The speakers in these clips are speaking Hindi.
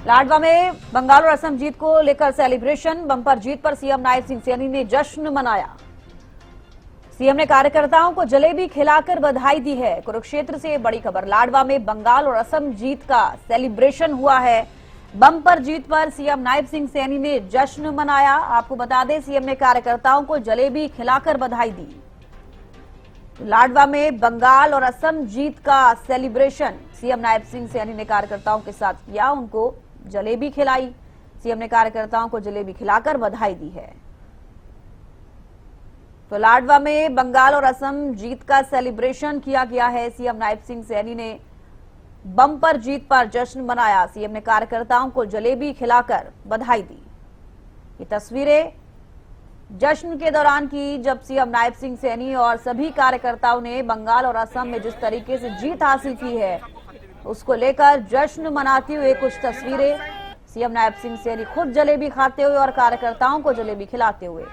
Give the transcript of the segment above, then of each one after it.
लाडवा में बंगाल और असम जीत को लेकर सेलिब्रेशन। बम्पर जीत पर सीएम नायब सिंह सैनी ने जश्न मनाया। सीएम ने कार्यकर्ताओं को जलेबी खिलाकर बधाई दी है। कुरुक्षेत्र से बड़ी खबर। लाडवा में बंगाल और असम जीत का सेलिब्रेशन हुआ है। बम्पर जीत पर सीएम नायब सिंह सैनी ने जश्न मनाया। आपको बता दें, सीएम ने कार्यकर्ताओं को जलेबी खिलाकर बधाई दी। लाडवा में बंगाल और असम जीत का सेलिब्रेशन सीएम नायब सिंह सैनी ने कार्यकर्ताओं के साथ किया। उनको जलेबी खिलाई। सीएम ने कार्यकर्ताओं को जलेबी खिलाकर बधाई दी है। तो लाडवा में बंगाल और असम जीत का सेलिब्रेशन किया गया है। सीएम नायब सिंह सैनी ने बम्पर जीत पर जश्न मनाया। सीएम ने कार्यकर्ताओं को जलेबी खिलाकर बधाई दी। ये तस्वीरें जश्न के दौरान की, जब सीएम नायब सिंह सैनी और सभी कार्यकर्ताओं ने बंगाल और असम में जिस तरीके से जीत हासिल की है उसको लेकर जश्न मनाते हुए कुछ तस्वीरें। सीएम नायब सिंह सैनी खुद जलेबी खाते हुए और कार्यकर्ताओं को जलेबी खिलाते हुए।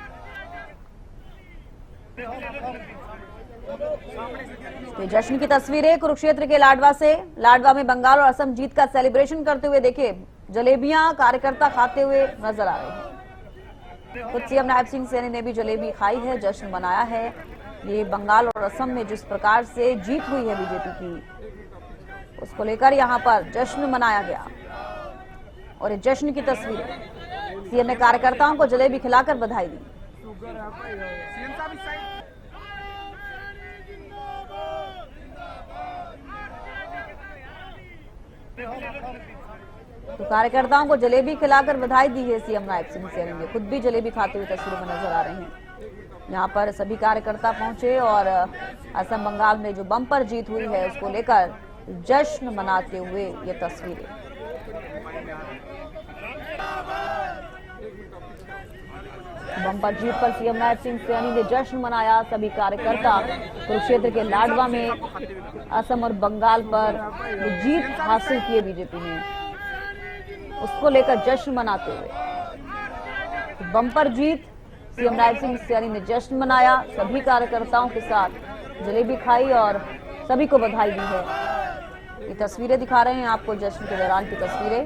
तो जश्न की तस्वीरें कुरुक्षेत्र के लाडवा से। लाडवा में बंगाल और असम जीत का सेलिब्रेशन करते हुए देखिए जलेबियां कार्यकर्ता खाते हुए नजर आ रहे हैं। खुद सीएम नायब सिंह सैनी ने भी जलेबी खाई है, जश्न मनाया है। ये बंगाल और असम में जिस प्रकार से जीत हुई है बीजेपी की, उसको लेकर यहां पर जश्न मनाया गया। और ये जश्न की तस्वीरें, सीएम ने कार्यकर्ताओं को जलेबी खिलाकर बधाई दी। तो कार्यकर्ताओं को जलेबी खिलाकर बधाई दी है सीएम नायब सिंह सैनी ने। खुद भी जलेबी खाते हुए तस्वीरों में नजर आ रहे हैं। यहाँ पर सभी कार्यकर्ता पहुंचे और असम बंगाल में जो बम्पर जीत हुई है उसको लेकर जश्न मनाते हुए ये तस्वीरें। बम्पर जीत पर सीएम नायब सिंह सैनी ने जश्न मनाया। सभी कार्यकर्ता कुरुक्षेत्र के लाडवा में असम और बंगाल पर जो जीत हासिल की है बीजेपी ने, उसको लेकर जश्न मनाते हुए बम्पर जीत, सीएम नायब सिंह सैनी ने जश्न मनाया। सभी कार्यकर्ताओं के साथ जलेबी खाई और सभी को बधाई दी है। ये तस्वीरें दिखा रहे हैं आपको जश्न के दौरान की तस्वीरें।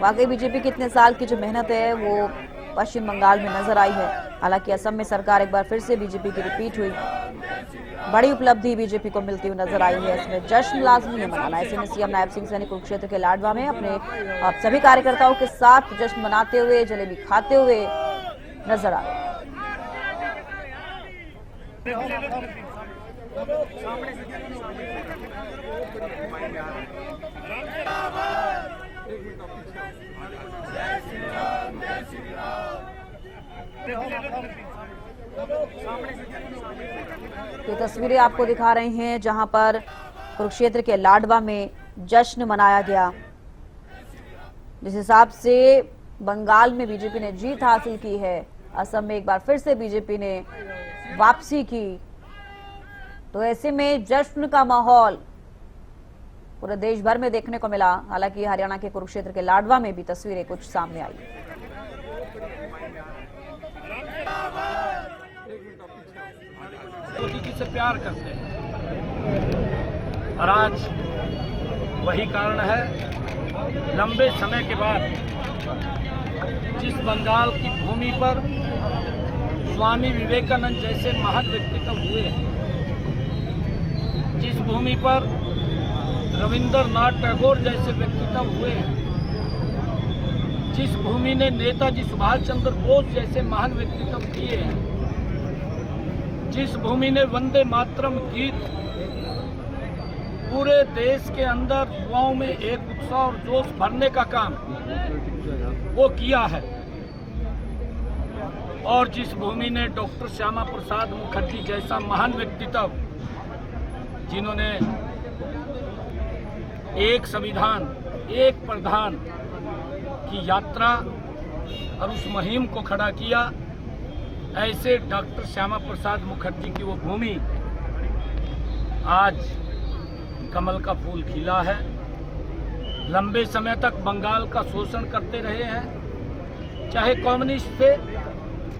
वाकई बीजेपी की इतने साल की जो मेहनत है वो पश्चिम बंगाल में नजर आई है। हालांकि असम में सरकार एक बार फिर से बीजेपी की रिपीट हुई, बड़ी उपलब्धि बीजेपी को मिलती हुई नजर आई है। इसमें जश्न लाजमी है मनाना। ऐसे में सीएम नायब सिंह सैनी कुरुक्षेत्र के लाडवा में अपने सभी कार्यकर्ताओं के साथ जश्न मनाते हुए जलेबी खाते हुए नजर आ रहे। ये तस्वीरें आपको दिखा रहे हैं जहां पर कुरुक्षेत्र के लाडवा में जश्न मनाया गया। जिस हिसाब से बंगाल में बीजेपी ने जीत हासिल की है, असम में एक बार फिर से बीजेपी ने वापसी की, तो ऐसे में जश्न का माहौल पूरे देश भर में देखने को मिला। हालांकि हरियाणा के कुरुक्षेत्र के लाडवा में भी तस्वीरें कुछ सामने आई। से प्यार करते हैं और आज वही कारण है लंबे समय के बाद जिस बंगाल की भूमि पर स्वामी विवेकानंद जैसे महान व्यक्तित्व हुए, जिस भूमि पर रविंद्रनाथ टैगोर जैसे व्यक्तित्व हुए, जिस भूमि ने नेताजी सुभाष चंद्र बोस जैसे महान व्यक्तित्व किए, जिस भूमि ने वंदे मातरम गीत पूरे देश के अंदर युवाओं में एक उत्साह और जोश भरने का काम वो किया है, और जिस भूमि ने डॉक्टर श्यामा प्रसाद मुखर्जी जैसा महान व्यक्तित्व, जिन्होंने एक संविधान एक प्रधान की यात्रा और उस मुहिम को खड़ा किया, ऐसे डॉक्टर श्यामा प्रसाद मुखर्जी की वो भूमि आज कमल का फूल खिला है। लंबे समय तक बंगाल का शोषण करते रहे हैं, चाहे कम्युनिस्ट थे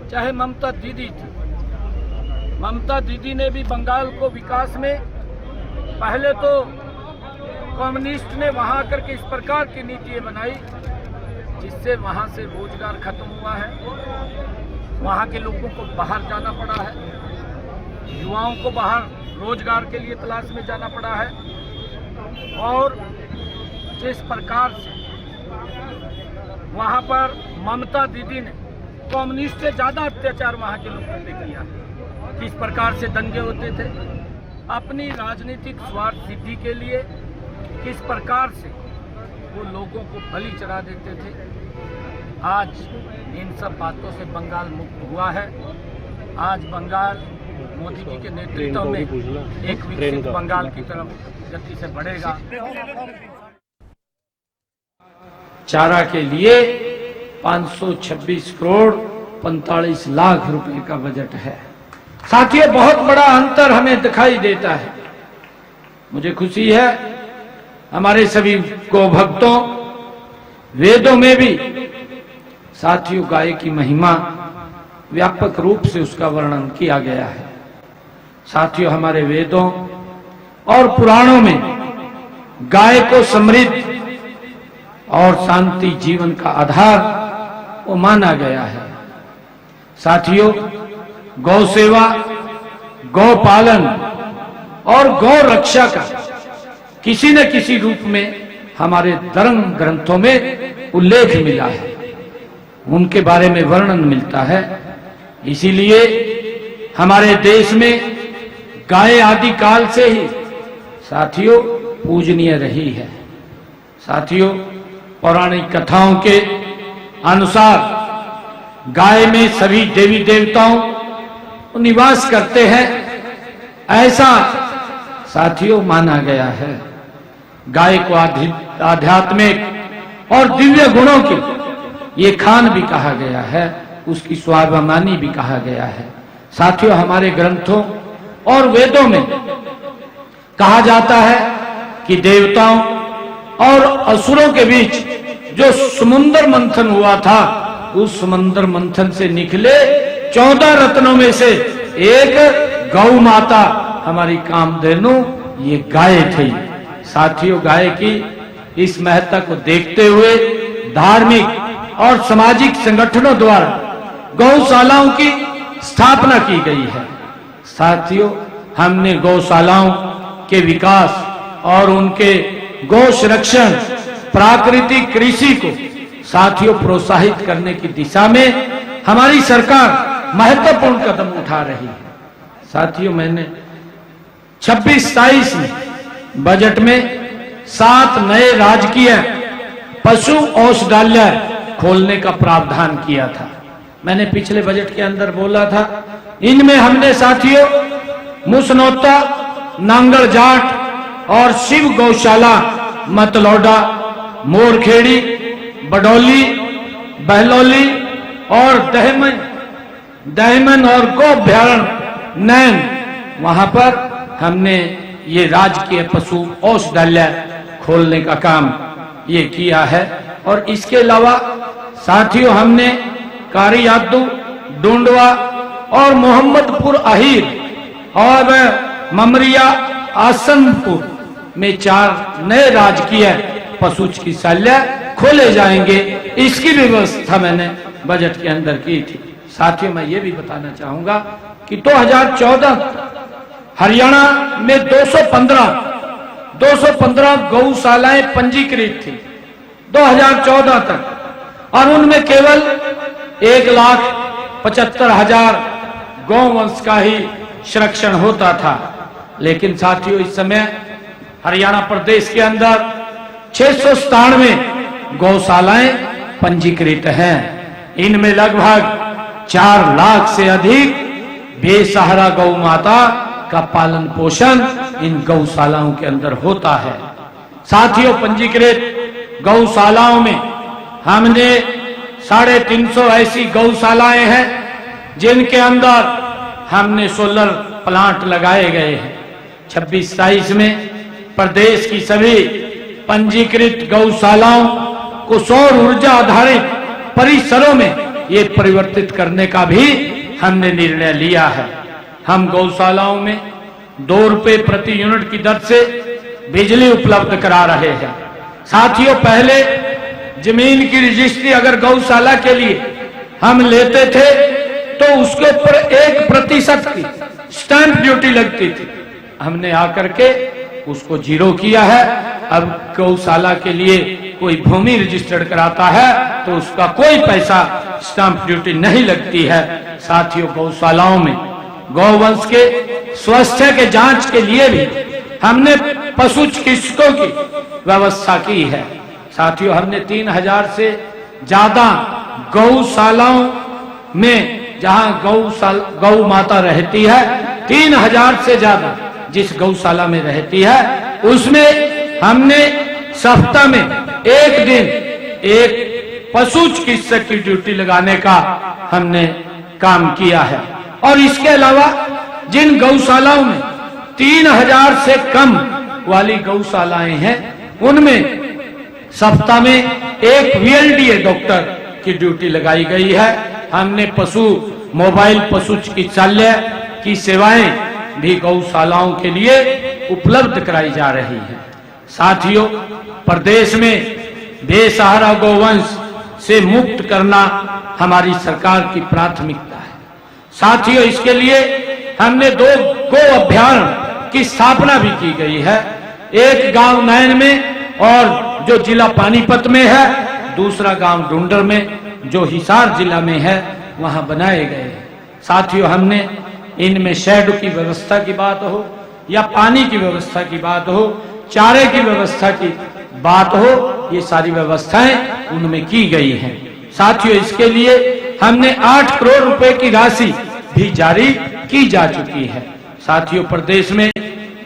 चाहे ममता दीदी थी। ममता दीदी ने भी बंगाल को विकास में पहले तो कम्युनिस्ट ने वहां आकर के इस प्रकार की नीतियां बनाई जिससे वहां से रोजगार खत्म हुआ है, वहां के लोगों को बाहर जाना पड़ा है, युवाओं को बाहर रोजगार के लिए तलाश में जाना पड़ा है। और जिस प्रकार से वहां पर ममता दीदी ने कम्युनिस्ट से ज्यादा अत्याचार वहां के लोगों पे किया है, किस प्रकार से दंगे होते थे, अपनी राजनीतिक स्वार्थ सिद्धि के लिए किस प्रकार से वो लोगों को बलि चढ़ा देते थे। आज इन सब बातों से बंगाल मुक्त हुआ है। आज बंगाल मोदी जी के नेतृत्व में एक विकसित बंगाल की तरफ गति से बढ़ेगा। चारा के लिए 526 करोड़ 45 लाख रुपए का बजट है। साथियों, बहुत बड़ा अंतर हमें दिखाई देता है। मुझे खुशी है हमारे सभी गौ भक्तों, वेदों में भी साथियों गाय की महिमा व्यापक रूप से उसका वर्णन किया गया है। साथियों, हमारे वेदों और पुराणों में गाय को समृद्ध और शांति जीवन का आधार वो माना गया है। साथियों, गौ सेवा, गौ पालन और गौ रक्षा का किसी न किसी रूप में हमारे धर्म ग्रंथों में उल्लेख मिला है, उनके बारे में वर्णन मिलता है। इसीलिए हमारे देश में गाय आदि काल से ही साथियों पूजनीय रही है। साथियों, पौराणिक कथाओं के अनुसार गाय में सभी देवी देवताओं निवास करते हैं, ऐसा साथियों माना गया है। गाय को आध्यात्मिक और दिव्य गुणों की ये खान भी कहा गया है, उसकी स्वाभिमानी भी कहा गया है। साथियों, हमारे ग्रंथों और वेदों में कहा जाता है कि देवताओं और असुरों के बीच जो समुद्र मंथन हुआ था, उस समुद्र मंथन से निकले 14 रत्नों में से एक गौ माता हमारी कामधेनु ये गाय थी। साथियों, गाय की इस महत्ता को देखते हुए धार्मिक और सामाजिक संगठनों द्वारा गौशालाओं की स्थापना की गई है। साथियों, हमने गौशालाओं के विकास और उनके गौ संरक्षण, प्राकृतिक कृषि को साथियों प्रोत्साहित करने की दिशा में हमारी सरकार महत्वपूर्ण कदम उठा रही है। साथियों, मैंने 26-27 में बजट में 7 नए राजकीय पशु औषधालय खोलने का प्रावधान किया था। मैंने पिछले बजट के अंदर बोला था, इनमें हमने साथियों मुसनौता, नांगल जाट और शिव गौशाला, मतलौडा, मोरखेड़ी, बडौली, बहलौली और दहमन और गोभ्यारण्य नैन, वहां पर हमने ये राजकीय पशु औषधालय खोलने का काम ये किया है। और इसके अलावा साथियों, हमने कारियादू, डूंडवा और मोहम्मदपुर अहीर और ममरिया आसनपुर में 4 नए राजकीय पशु चिकित्सालय खोले जाएंगे। इसकी व्यवस्था मैंने बजट के अंदर की थी। साथियों, मैं ये भी बताना चाहूंगा कि 2014 हरियाणा में 215 गौशालाएं पंजीकृत थी 2014 तक, और उनमें केवल 1,75,000 गौवंश का ही संरक्षण होता था। लेकिन साथियों, इस समय हरियाणा प्रदेश के अंदर 697 गौशालाएं पंजीकृत हैं। इनमें लगभग 4 लाख से अधिक बेसहारा गौ माता का पालन पोषण इन गौशालाओं के अंदर होता है। साथियों, पंजीकृत गौशालाओं में हमने 350 ऐसी गौशालाएं हैं जिनके अंदर हमने सोलर प्लांट लगाए गए हैं। 26-27 में प्रदेश की सभी पंजीकृत गौशालाओं को सौर ऊर्जा आधारित परिसरों में ये परिवर्तित करने का भी हमने निर्णय लिया है। हम गौशालाओं में 2 रुपए प्रति यूनिट की दर से बिजली उपलब्ध करा रहे हैं। साथियों, पहले जमीन की रजिस्ट्री अगर गौशाला के लिए हम लेते थे तो उसके ऊपर 1% की स्टैंप ड्यूटी लगती थी। हमने आकर के उसको 0 किया है। अब गौशाला के लिए कोई भूमि रजिस्टर्ड कराता है तो उसका कोई पैसा स्टैंप ड्यूटी नहीं लगती है। साथियों, गौशालाओं में गौवंश के स्वास्थ्य के जांच के लिए भी हमने पशु चिकित्सकों की व्यवस्था की है। साथियों, हमने 3000 से ज्यादा गौशालाओं में, जहां गौ माता रहती है, 3000 से ज्यादा जिस गौशाला में रहती है, उसमें हमने सप्ताह में एक दिन एक पशु चिकित्सक की ड्यूटी लगाने का हमने काम किया है। और इसके अलावा जिन गौशालाओं में 3000 से कम वाली गौशालाएं हैं, उनमें सप्ताह में एक VLDA डॉक्टर की ड्यूटी लगाई गई है। हमने मोबाइल पशु चिकित्सालय की सेवाएं भी गौशालाओं के लिए उपलब्ध कराई जा रही है। साथियों, प्रदेश में बेसहारा गौवंश से मुक्त करना हमारी सरकार की प्राथमिकता है। साथियों, इसके लिए हमने 2 गौ अभ्यारण्य की स्थापना भी की गई है। एक गांव नैन में और जो जिला पानीपत में है, दूसरा गांव डुंडर में जो हिसार जिला में है, वहां बनाए गए हैं। साथियों, हमने इनमें शेड की व्यवस्था की बात हो या पानी की व्यवस्था की बात हो, चारे की व्यवस्था की बात हो, ये सारी व्यवस्थाएं उनमें की गई हैं। साथियों, इसके लिए हमने 8 करोड़ रुपए की राशि भी जारी की जा चुकी है। साथियों, प्रदेश में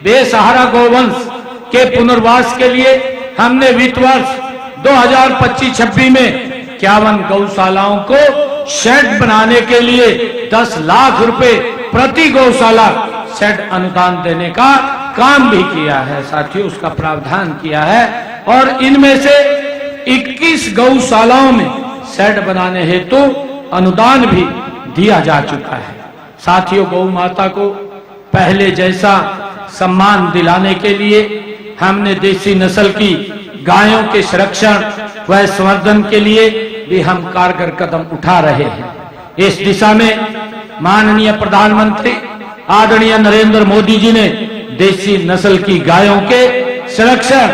बेसहारा गौवंश के पुनर्वास के लिए हमने वित्त वर्ष 2025-26 में 51 गौशालाओं को शेड बनाने के लिए 10 लाख रुपए प्रति गौशाला शेड अनुदान देने का काम भी किया है। साथियों, उसका प्रावधान किया है और इनमें से 21 गौशालाओं में शेड बनाने हेतु अनुदान भी दिया जा चुका है। साथियों, गौ माता को पहले जैसा सम्मान दिलाने के लिए हमने देसी नस्ल की गायों के संरक्षण व संवर्धन के लिए भी हम कारगर कदम उठा रहे हैं। इस दिशा में माननीय प्रधानमंत्री आदरणीय नरेंद्र मोदी जी ने देसी नस्ल की गायों के संरक्षण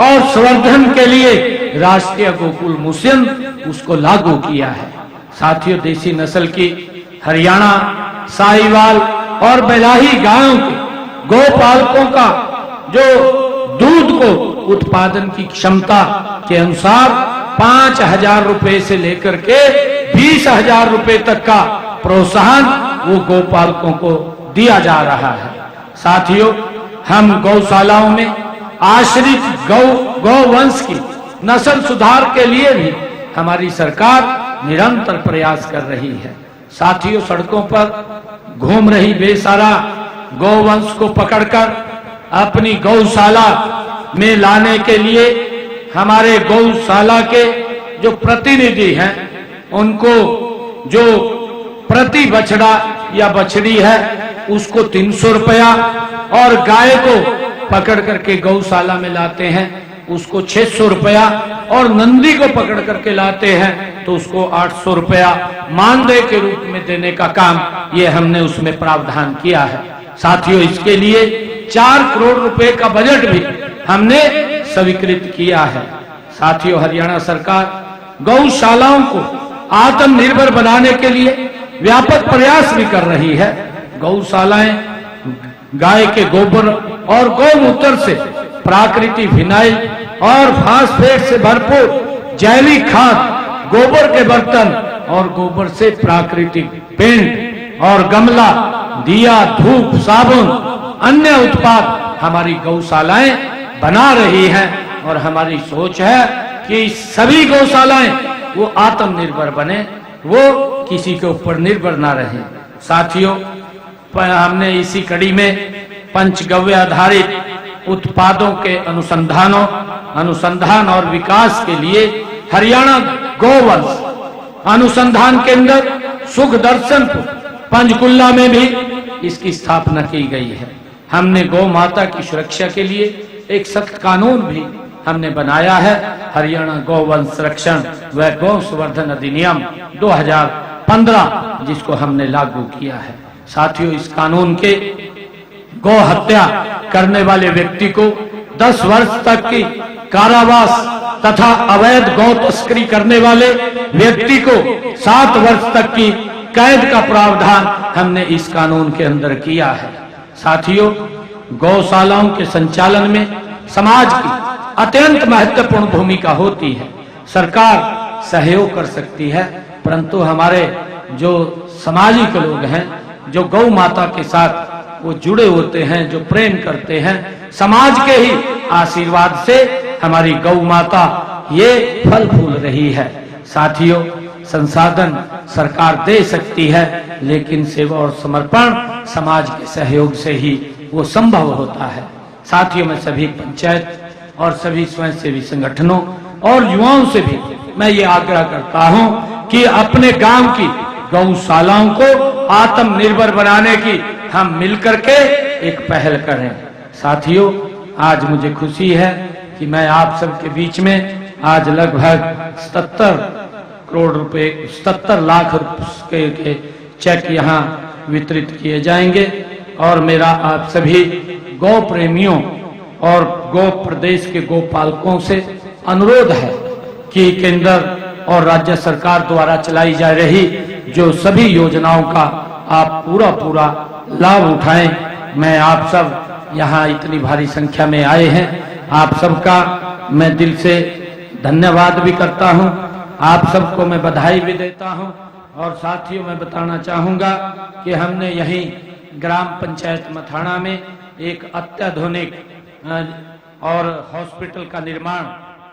और संवर्धन के लिए राष्ट्रीय गोकुल मिशन उसको लागू किया है। साथियों, देसी नस्ल की हरियाणा, साहिवाल और बेलाही गायों के गौपालकों का जो दूध को उत्पादन की क्षमता के अनुसार 5000 रुपए से लेकर के 20,000 रुपए तक का प्रोत्साहन वो गौपालकों को दिया जा रहा है। साथियों, हम गौशालाओं में आश्रित गौवंश की नस्ल सुधार के लिए भी हमारी सरकार निरंतर प्रयास कर रही है। साथियों, सड़कों पर घूम रही बेसहारा गौवंश को पकड़कर अपनी गौशाला में लाने के लिए हमारे गौशाला के जो प्रतिनिधि हैं, उनको जो प्रति बछड़ा या बछड़ी है उसको 300 रुपया, और गाय को पकड़ करके गौशाला में लाते हैं उसको 600 रुपया, और नंदी को पकड़ करके लाते हैं तो उसको 800 रुपया मानदेय के रूप में देने का काम ये हमने उसमें प्रावधान किया है। साथियों, इसके लिए 4 करोड़ रुपए का बजट भी हमने स्वीकृत किया है। साथियों, हरियाणा सरकार गौशालाओं को आत्मनिर्भर बनाने के लिए व्यापक प्रयास भी कर रही है। गौशालाएं गाय के गोबर और गौमूत्र से प्राकृतिक फिनाइल और फास्फेट से भरपूर जैविक खाद, गोबर के बर्तन और गोबर से प्राकृतिक पेंट और गमला, दिया, धूप, साबुन, अन्य उत्पाद हमारी गौशालाएं बना रही हैं। और हमारी सोच है कि सभी गौशालाएं वो आत्मनिर्भर बने, वो किसी के ऊपर निर्भर ना रहे। साथियों, हमने इसी कड़ी में पंचगव्य आधारित उत्पादों के अनुसंधान और विकास के लिए हरियाणा गौवंश अनुसंधान केंद्र सुखदर्शनपुर पंचकुला में भी इसकी स्थापना की गई है। हमने गौ माता की सुरक्षा के लिए एक सख्त कानून भी हमने बनाया है, हरियाणा गौवंश संरक्षण व गौ संवर्धन अधिनियम 2015, जिसको हमने लागू किया है। साथियों, इस कानून के गौ हत्या करने वाले व्यक्ति को 10 वर्ष तक की कारावास तथा अवैध गौ तस्करी करने वाले व्यक्ति को 7 वर्ष तक की कैद का प्रावधान हमने इस कानून के अंदर किया है। साथियों, गौशालाओं के संचालन में समाज की अत्यंत महत्वपूर्ण भूमिका होती है। सरकार सहयोग कर सकती है, परंतु हमारे जो सामाजिक लोग हैं, जो गौ माता के साथ वो जुड़े होते हैं, जो प्रेम करते हैं, समाज के ही आशीर्वाद से हमारी गौ माता ये फल फूल रही है। साथियों, संसाधन सरकार दे सकती है, लेकिन सेवा और समर्पण समाज के सहयोग से ही वो संभव होता है। साथियों, मैं सभी पंचायत और सभी स्वयंसेवी संगठनों और युवाओं से भी मैं ये आग्रह करता हूं कि अपने गांव की गौशालाओं को आत्मनिर्भर बनाने की हम मिलकर के एक पहल करें। साथियों, आज मुझे खुशी है कि मैं आप सबके बीच में आज लगभग 77 करोड़ रुपए 77 लाख रुपए के चेक यहाँ वितरित किए जाएंगे और मेरा आप सभी गौ प्रेमियों और गौ प्रदेश के गौ पालकों से अनुरोध है कि केंद्र और राज्य सरकार द्वारा चलाई जा रही जो सभी योजनाओं का आप पूरा लाभ उठाएं। मैं आप सब यहाँ इतनी भारी संख्या में आए हैं, आप सबका मैं दिल से धन्यवाद भी करता हूँ, आप सबको मैं बधाई भी देता हूँ। और साथियों, मैं बताना चाहूँगा कि हमने यहीं ग्राम पंचायत मथाना में एक अत्याधुनिक और हॉस्पिटल का निर्माण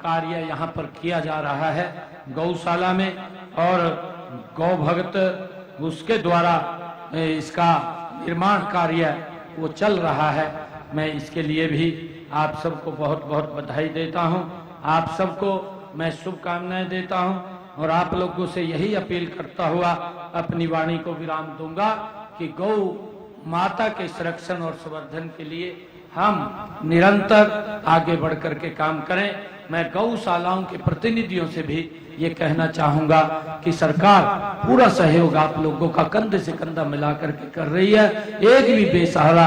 कार्य यहाँ पर किया जा रहा है गौशाला में, और गौ भक्त उसके द्वारा इसका निर्माण कार्य वो चल रहा है। मैं इसके लिए भी आप सबको बहुत बहुत बधाई देता हूँ, आप सबको मैं शुभकामनाएं देता हूँ और आप लोगों से यही अपील करता हुआ अपनी वाणी को विराम दूंगा कि गौ माता के संरक्षण और संवर्धन के लिए हम निरंतर आगे बढ़ कर के काम करें। मैं गौशालाओं के प्रतिनिधियों से भी ये कहना चाहूंगा कि सरकार पूरा सहयोग आप लोगों का कंधे से कंधा मिला करके कर रही है। एक भी बेसहारा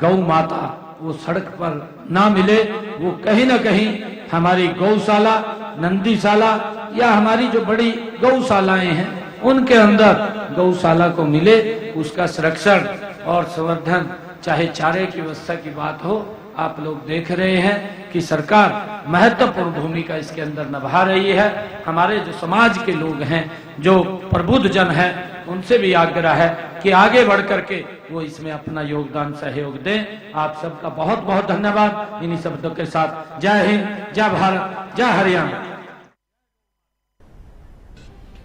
गौ माता वो सड़क पर ना मिले, वो कहीं ना कहीं हमारी गौशाला, नंदीशाला या हमारी जो बड़ी गौशालाएं हैं उनके अंदर गौशाला को मिले, उसका संरक्षण और संवर्धन, चाहे चारे की व्यवस्था की बात हो। आप लोग देख रहे हैं कि सरकार महत्वपूर्ण भूमिका इसके अंदर निभा रही है। हमारे जो समाज के लोग हैं, जो प्रबुद्ध जन हैं, उनसे भी आग्रह है कि आगे बढ़ करके वो इसमें अपना योगदान सहयोग दें। आप सबका बहुत बहुत धन्यवाद। इन्हीं शब्दों के साथ जय हिंद, जय भारत, जय हरियाणा।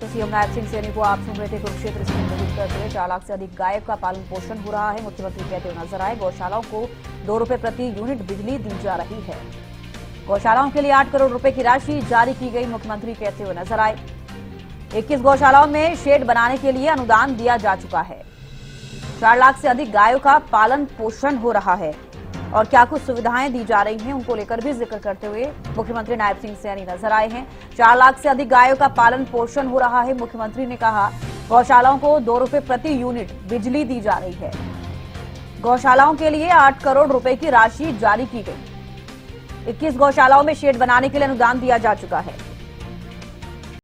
तो सीएम नायब सिंह सैनी को आप सुन रहे थे। कुरुक्षेत्र से संबोधित करते हुए 4 लाख से अधिक गाय का पालन पोषण हो रहा है, मुख्यमंत्री कहते हुए नजर आए। गौशालाओं को 2 रुपए प्रति यूनिट बिजली दी जा रही है। गौशालाओं के लिए 8 करोड़ रुपए की राशि जारी की गई, मुख्यमंत्री कहते हुए नजर आए। 21 गौशालाओं में शेड बनाने के लिए अनुदान दिया जा चुका है। 4 लाख से अधिक गायों का पालन पोषण हो रहा है और क्या कुछ सुविधाएं दी जा रही हैं, उनको लेकर भी जिक्र करते हुए मुख्यमंत्री नायब सिंह सैनी नजर आए हैं। 4 लाख से अधिक गायों का पालन पोषण हो रहा है। मुख्यमंत्री ने कहा गौशालाओं को 2 रुपए प्रति यूनिट बिजली दी जा रही है। गौशालाओं के लिए 8 करोड़ रुपए की राशि जारी की गई। 21 गौशालाओं में शेड बनाने के लिए अनुदान दिया जा चुका है।